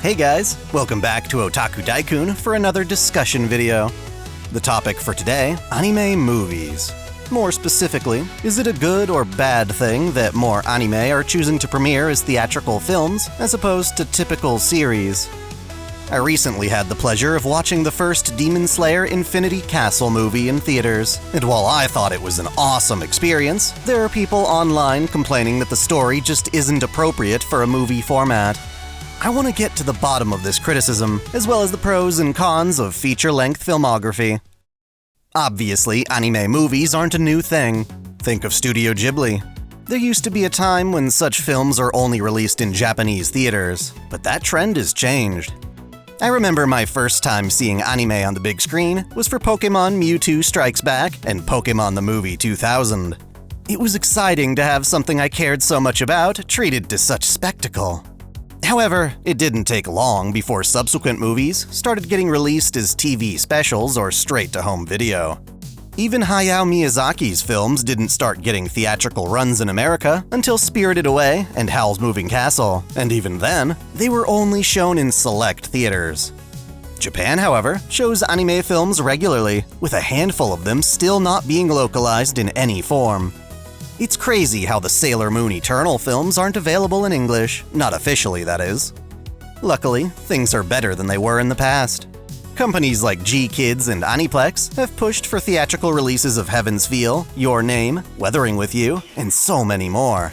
Hey guys, welcome back to OtakuDaiKun for another discussion video. The topic for today, anime movies. More specifically, is it a good or bad thing that more anime are choosing to premiere as theatrical films as opposed to typical series? I recently had the pleasure of watching the first Demon Slayer Infinity Castle movie in theaters, and while I thought it was an awesome experience, there are people online complaining that the story just isn't appropriate for a movie format. I want to get to the bottom of this criticism, as well as the pros and cons of feature-length filmography. Obviously, anime movies aren't a new thing. Think of Studio Ghibli. There used to be a time when such films are only released in Japanese theaters, but that trend has changed. I remember my first time seeing anime on the big screen was for Pokémon Mewtwo Strikes Back and Pokémon the Movie 2000. It was exciting to have something I cared so much about treated to such spectacle. However, it didn't take long before subsequent movies started getting released as TV specials or straight-to-home video. Even Hayao Miyazaki's films didn't start getting theatrical runs in America until Spirited Away and Howl's Moving Castle, and even then, they were only shown in select theaters. Japan, however, shows anime films regularly, with a handful of them still not being localized in any form. It's crazy how the Sailor Moon Eternal films aren't available in English, not officially that is. Luckily, things are better than they were in the past. Companies like G-Kids and Aniplex have pushed for theatrical releases of Heaven's Feel, Your Name, Weathering With You, and so many more.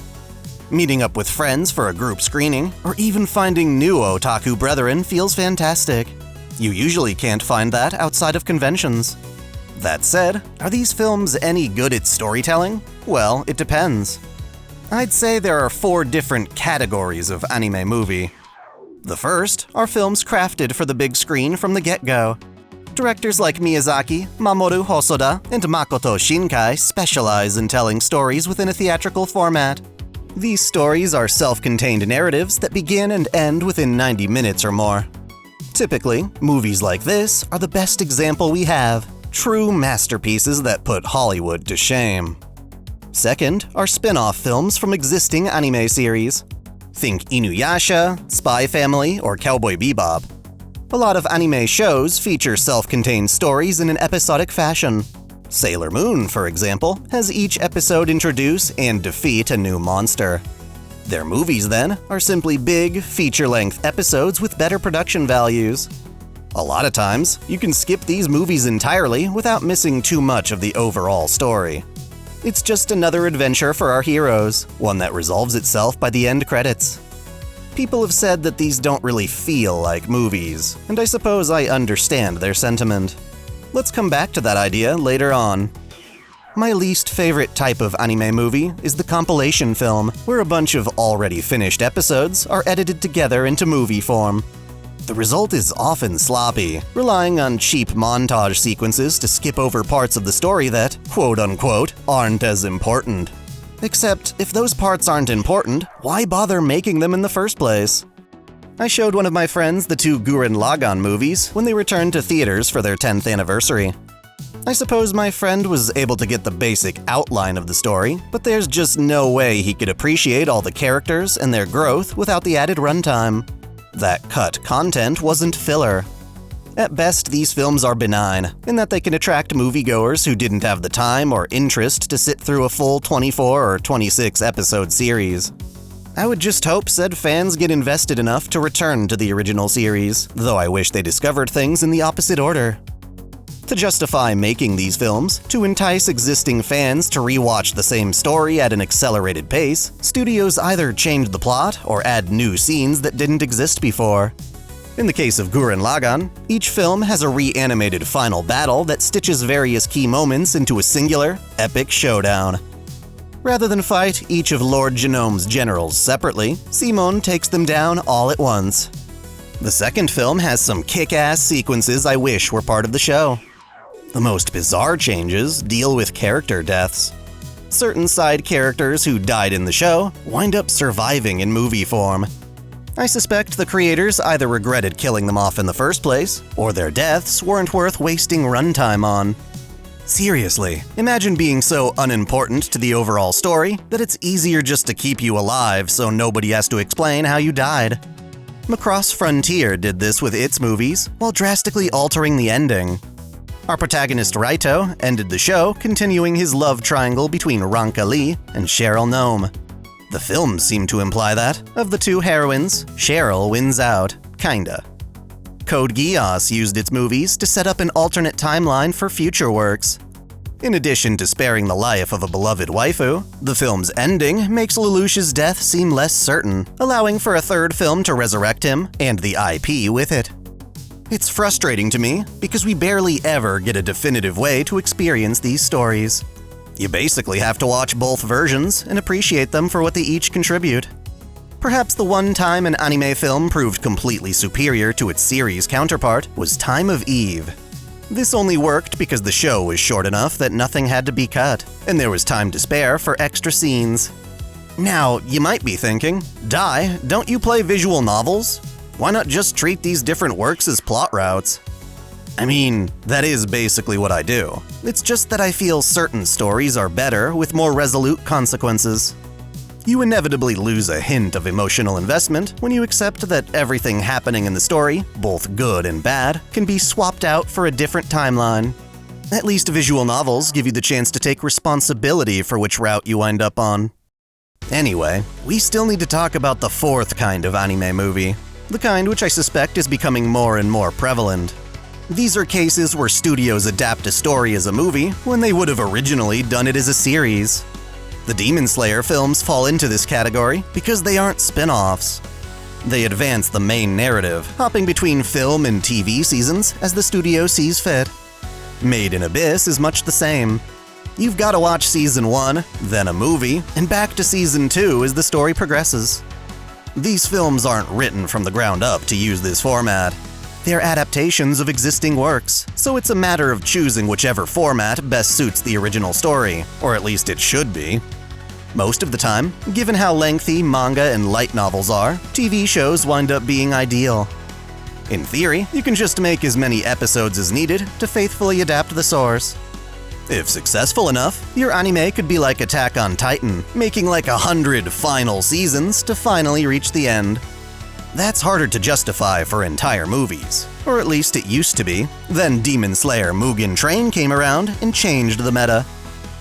Meeting up with friends for a group screening, or even finding new otaku brethren feels fantastic. You usually can't find that outside of conventions. That said, are these films any good at storytelling? Well, it depends. I'd say there are 4 different categories of anime movie. The first are films crafted for the big screen from the get-go. Directors like Miyazaki, Mamoru Hosoda, and Makoto Shinkai specialize in telling stories within a theatrical format. These stories are self-contained narratives that begin and end within 90 minutes or more. Typically, movies like this are the best example we have, true masterpieces that put Hollywood to shame. Second are spin-off films from existing anime series. Think Inuyasha, Spy Family, or Cowboy Bebop. A lot of anime shows feature self-contained stories in an episodic fashion. Sailor Moon, for example, has each episode introduce and defeat a new monster. Their movies, then, are simply big, feature-length episodes with better production values. A lot of times, you can skip these movies entirely without missing too much of the overall story. It's just another adventure for our heroes, one that resolves itself by the end credits. People have said that these don't really feel like movies, and I suppose I understand their sentiment. Let's come back to that idea later on. My least favorite type of anime movie is the compilation film, where a bunch of already finished episodes are edited together into movie form. The result is often sloppy, relying on cheap montage sequences to skip over parts of the story that, quote-unquote, aren't as important. Except, if those parts aren't important, why bother making them in the first place? I showed one of my friends the 2 Gurren Lagann movies when they returned to theaters for their 10th anniversary. I suppose my friend was able to get the basic outline of the story, but there's just no way he could appreciate all the characters and their growth without the added runtime. That cut content wasn't filler. At best, these films are benign, in that they can attract moviegoers who didn't have the time or interest to sit through a full 24 or 26 episode series. I would just hope said fans get invested enough to return to the original series, though I wish they discovered things in the opposite order. To justify making these films, to entice existing fans to rewatch the same story at an accelerated pace, studios either change the plot or add new scenes that didn't exist before. In the case of Gurren Lagann, each film has a reanimated final battle that stitches various key moments into a singular, epic showdown. Rather than fight each of Lord Genome's generals separately, Simon takes them down all at once. The second film has some kick-ass sequences I wish were part of the show. The most bizarre changes deal with character deaths. Certain side characters who died in the show wind up surviving in movie form. I suspect the creators either regretted killing them off in the first place, or their deaths weren't worth wasting runtime on. Seriously, imagine being so unimportant to the overall story that it's easier just to keep you alive so nobody has to explain how you died. Macross Frontier did this with its movies while drastically altering the ending. Our protagonist Raito ended the show continuing his love triangle between Ranka Lee and Cheryl Nome. The films seem to imply that, of the two heroines, Cheryl wins out, kinda. Code Geass used its movies to set up an alternate timeline for future works. In addition to sparing the life of a beloved waifu, the film's ending makes Lelouch's death seem less certain, allowing for a third film to resurrect him and the IP with it. It's frustrating to me because we barely ever get a definitive way to experience these stories. You basically have to watch both versions and appreciate them for what they each contribute. Perhaps the one time an anime film proved completely superior to its series counterpart was Time of Eve. This only worked because the show was short enough that nothing had to be cut, and there was time to spare for extra scenes. Now, you might be thinking, Dai, don't you play visual novels? Why not just treat these different works as plot routes? I mean, that is basically what I do. It's just that I feel certain stories are better with more resolute consequences. You inevitably lose a hint of emotional investment when you accept that everything happening in the story, both good and bad, can be swapped out for a different timeline. At least visual novels give you the chance to take responsibility for which route you wind up on. Anyway, we still need to talk about the fourth kind of anime movie, the kind which I suspect is becoming more and more prevalent. These are cases where studios adapt a story as a movie when they would have originally done it as a series. The Demon Slayer films fall into this category because they aren't spin-offs. They advance the main narrative, hopping between film and TV seasons as the studio sees fit. Made in Abyss is much the same. You've got to watch Season 1, then a movie, and back to Season 2 as the story progresses. These films aren't written from the ground up to use this format. They're adaptations of existing works, so it's a matter of choosing whichever format best suits the original story, or at least it should be. Most of the time, given how lengthy manga and light novels are, TV shows wind up being ideal. In theory, you can just make as many episodes as needed to faithfully adapt the source. If successful enough, your anime could be like Attack on Titan, making like 100 final seasons to finally reach the end. That's harder to justify for entire movies, or at least it used to be. Then Demon Slayer Mugen Train came around and changed the meta.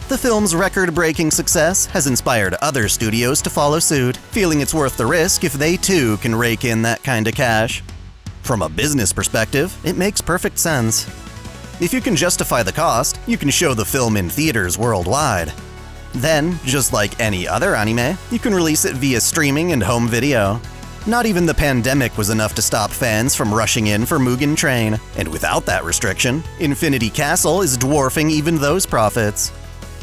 The film's record-breaking success has inspired other studios to follow suit, feeling it's worth the risk if they too can rake in that kind of cash. From a business perspective, it makes perfect sense. If you can justify the cost, you can show the film in theaters worldwide. Then, just like any other anime, you can release it via streaming and home video. Not even the pandemic was enough to stop fans from rushing in for Mugen Train, and without that restriction, Infinity Castle is dwarfing even those profits.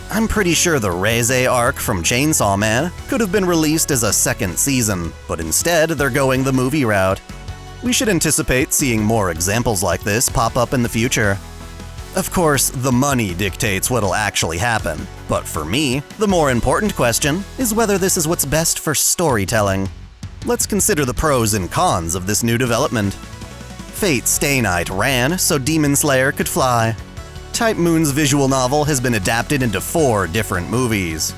I'm pretty sure the Reze arc from Chainsaw Man could have been released as a second season, but instead they're going the movie route. We should anticipate seeing more examples like this pop up in the future. Of course, the money dictates what'll actually happen, but for me, the more important question is whether this is what's best for storytelling. Let's consider the pros and cons of this new development. Fate Stay Night ran so Demon Slayer could fly. Type Moon's visual novel has been adapted into 4 different movies.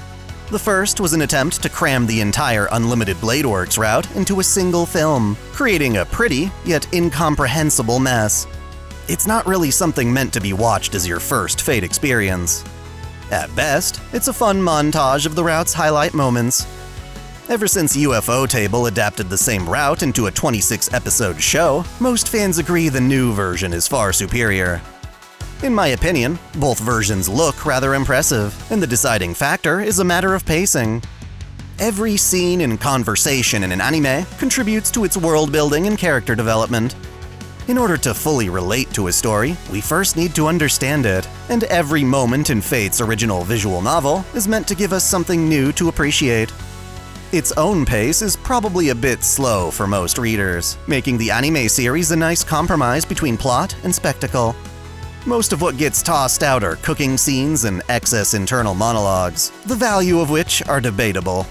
The first was an attempt to cram the entire Unlimited Blade Works route into a single film, creating a pretty, yet incomprehensible mess. It's not really something meant to be watched as your first Fate experience. At best, it's a fun montage of the route's highlight moments. Ever since UFO Table adapted the same route into a 26-episode show, most fans agree the new version is far superior. In my opinion, both versions look rather impressive, and the deciding factor is a matter of pacing. Every scene and conversation in an anime contributes to its world building and character development. In order to fully relate to a story, we first need to understand it, and every moment in Fate's original visual novel is meant to give us something new to appreciate. Its own pace is probably a bit slow for most readers, making the anime series a nice compromise between plot and spectacle. Most of what gets tossed out are cooking scenes and excess internal monologues, the value of which are debatable.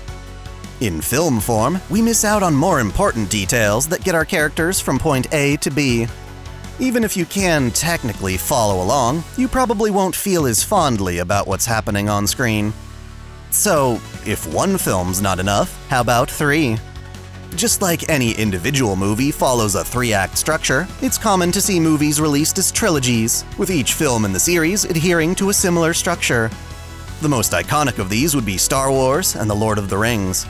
In film form, we miss out on more important details that get our characters from point A to B. Even if you can technically follow along, you probably won't feel as fondly about what's happening on screen. So, if one film's not enough, how about 3? Just like any individual movie follows a 3-act structure, it's common to see movies released as trilogies, with each film in the series adhering to a similar structure. The most iconic of these would be Star Wars and The Lord of the Rings.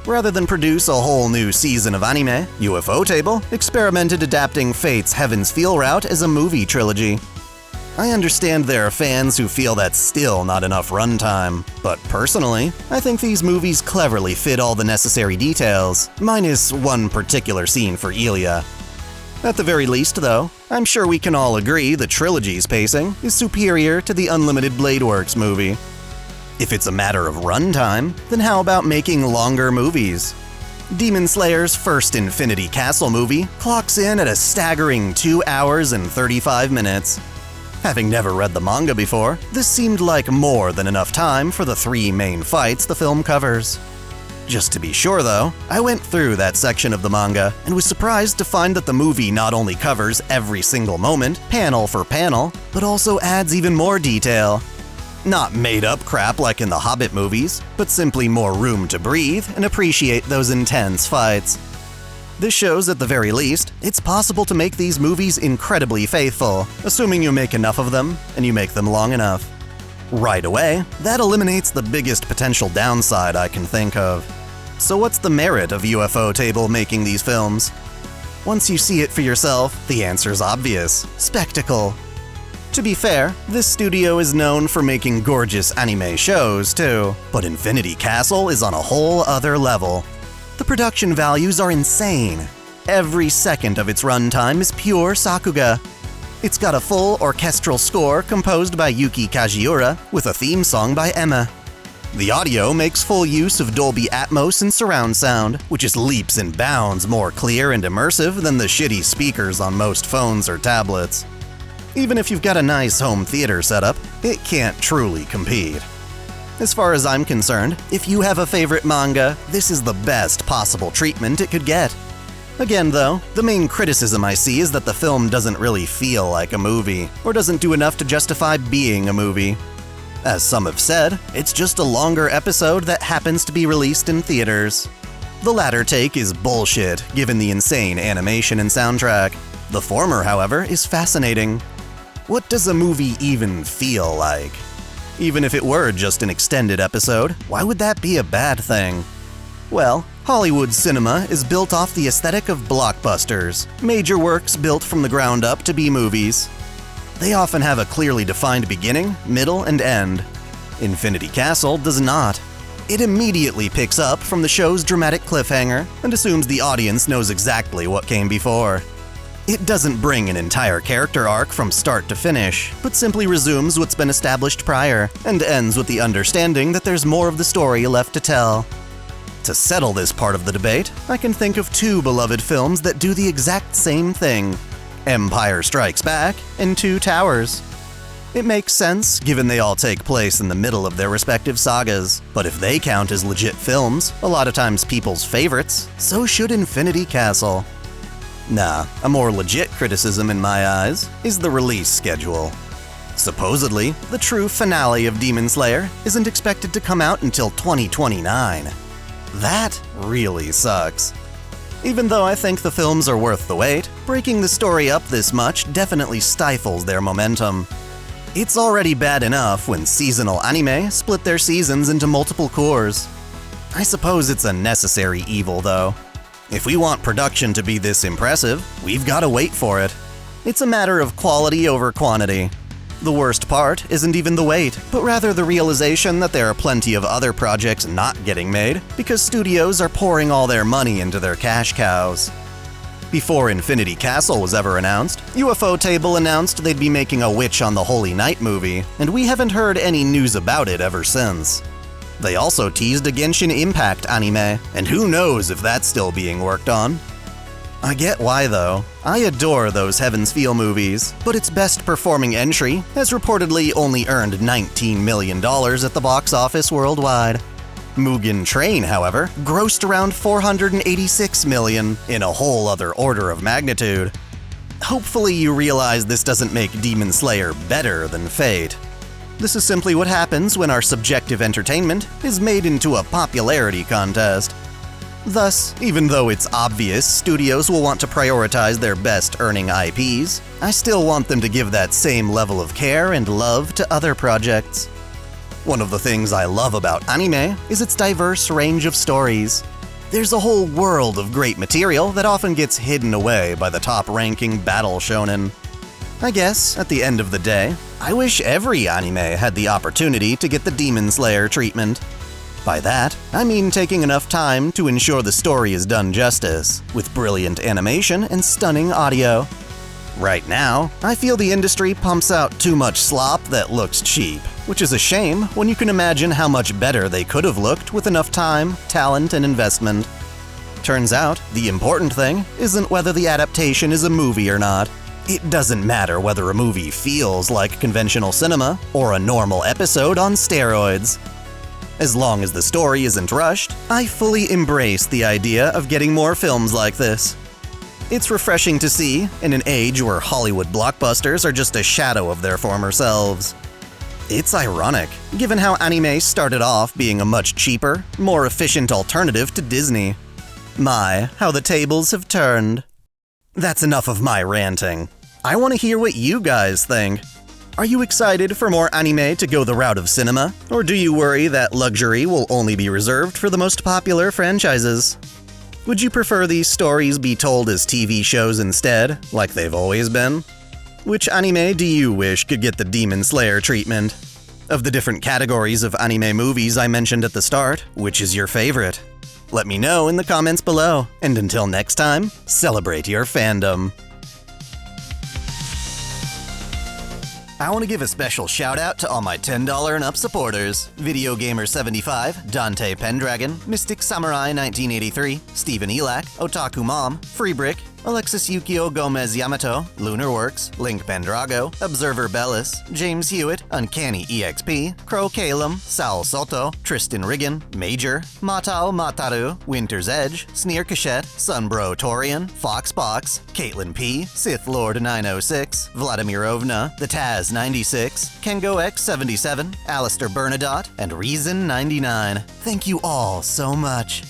Rather than produce a whole new season of anime, Ufotable experimented adapting Fate's Heaven's Feel route as a movie trilogy. I understand there are fans who feel that's still not enough runtime, but personally, I think these movies cleverly fit all the necessary details, minus one particular scene for Ilya. At the very least, though, I'm sure we can all agree the trilogy's pacing is superior to the Unlimited Blade Works movie. If it's a matter of runtime, then how about making longer movies? Demon Slayer's first Infinity Castle movie clocks in at a staggering 2 hours and 35 minutes. Having never read the manga before, this seemed like more than enough time for the 3 main fights the film covers. Just to be sure though, I went through that section of the manga and was surprised to find that the movie not only covers every single moment, panel for panel, but also adds even more detail. Not made-up crap like in the Hobbit movies, but simply more room to breathe and appreciate those intense fights. This shows, at the very least, it's possible to make these movies incredibly faithful, assuming you make enough of them and you make them long enough. Right away, that eliminates the biggest potential downside I can think of. So what's the merit of Ufotable making these films? Once you see it for yourself, the answer's obvious: spectacle. To be fair, this studio is known for making gorgeous anime shows too, but Infinity Castle is on a whole other level. The production values are insane. Every second of its runtime is pure sakuga. It's got a full orchestral score composed by Yuki Kajiura with a theme song by Emma. The audio makes full use of Dolby Atmos and surround sound, which is leaps and bounds more clear and immersive than the shitty speakers on most phones or tablets. Even if you've got a nice home theater setup, it can't truly compete. As far as I'm concerned, if you have a favorite manga, this is the best possible treatment it could get. Again though, the main criticism I see is that the film doesn't really feel like a movie, or doesn't do enough to justify being a movie. As some have said, it's just a longer episode that happens to be released in theaters. The latter take is bullshit, given the insane animation and soundtrack. The former, however, is fascinating. What does a movie even feel like? Even if it were just an extended episode, why would that be a bad thing? Well, Hollywood cinema is built off the aesthetic of blockbusters, major works built from the ground up to be movies. They often have a clearly defined beginning, middle, and end. Infinity Castle does not. It immediately picks up from the show's dramatic cliffhanger and assumes the audience knows exactly what came before. It doesn't bring an entire character arc from start to finish, but simply resumes what's been established prior, and ends with the understanding that there's more of the story left to tell. To settle this part of the debate, I can think of 2 beloved films that do the exact same thing: Empire Strikes Back and Two Towers. It makes sense, given they all take place in the middle of their respective sagas, but if they count as legit films, a lot of times people's favorites, so should Infinity Castle. Nah, a more legit criticism in my eyes is the release schedule. Supposedly, the true finale of Demon Slayer isn't expected to come out until 2029. That really sucks. Even though I think the films are worth the wait, breaking the story up this much definitely stifles their momentum. It's already bad enough when seasonal anime split their seasons into multiple cours. I suppose it's a necessary evil though. If we want production to be this impressive, we've got to wait for it. It's a matter of quality over quantity. The worst part isn't even the wait, but rather the realization that there are plenty of other projects not getting made because studios are pouring all their money into their cash cows. Before Infinity Castle was ever announced, Ufotable announced they'd be making a Witch on the Holy Night movie, and we haven't heard any news about it ever since. They also teased a Genshin Impact anime, and who knows if that's still being worked on. I get why though. I adore those Heaven's Feel movies, but its best performing entry has reportedly only earned $19 million at the box office worldwide. Mugen Train, however, grossed around $486 million, in a whole other order of magnitude. Hopefully you realize this doesn't make Demon Slayer better than Fate. This is simply what happens when our subjective entertainment is made into a popularity contest. Thus, even though it's obvious studios will want to prioritize their best-earning IPs, I still want them to give that same level of care and love to other projects. One of the things I love about anime is its diverse range of stories. There's a whole world of great material that often gets hidden away by the top-ranking battle shonen. I guess, at the end of the day, I wish every anime had the opportunity to get the Demon Slayer treatment. By that, I mean taking enough time to ensure the story is done justice, with brilliant animation and stunning audio. Right now, I feel the industry pumps out too much slop that looks cheap, which is a shame when you can imagine how much better they could have looked with enough time, talent, and investment. Turns out, the important thing isn't whether the adaptation is a movie or not. It doesn't matter whether a movie feels like conventional cinema or a normal episode on steroids. As long as the story isn't rushed, I fully embrace the idea of getting more films like this. It's refreshing to see, in an age where Hollywood blockbusters are just a shadow of their former selves. It's ironic, given how anime started off being a much cheaper, more efficient alternative to Disney. My, how the tables have turned. That's enough of my ranting. I want to hear what you guys think. Are you excited for more anime to go the route of cinema, or do you worry that luxury will only be reserved for the most popular franchises? Would you prefer these stories be told as TV shows instead, like they've always been? Which anime do you wish could get the Demon Slayer treatment? Of the different categories of anime movies I mentioned at the start, which is your favorite? Let me know in the comments below, and until next time, celebrate your fandom. I want to give a special shout out to all my $10 and up supporters: Video Gamer 75, Dante Pendragon, Mystic Samurai 1983, Stephen Elak, Otaku Mom, Freebrick, Alexis Yukio Gomez Yamato, Lunarworks, Link Pendrago, Observer Bellis, James Hewitt, Uncanny EXP, Crow Calum, Sal Soto, Tristan Riggin, Major, Matao Mataru, Winter's Edge, Sneer Cachette, Sunbro Torian, Foxbox, Caitlin P, Sith Lord 906, Vladimirovna, The Taz 96, Kengo X 77, Alistair Bernadotte, and Reason 99. Thank you all so much.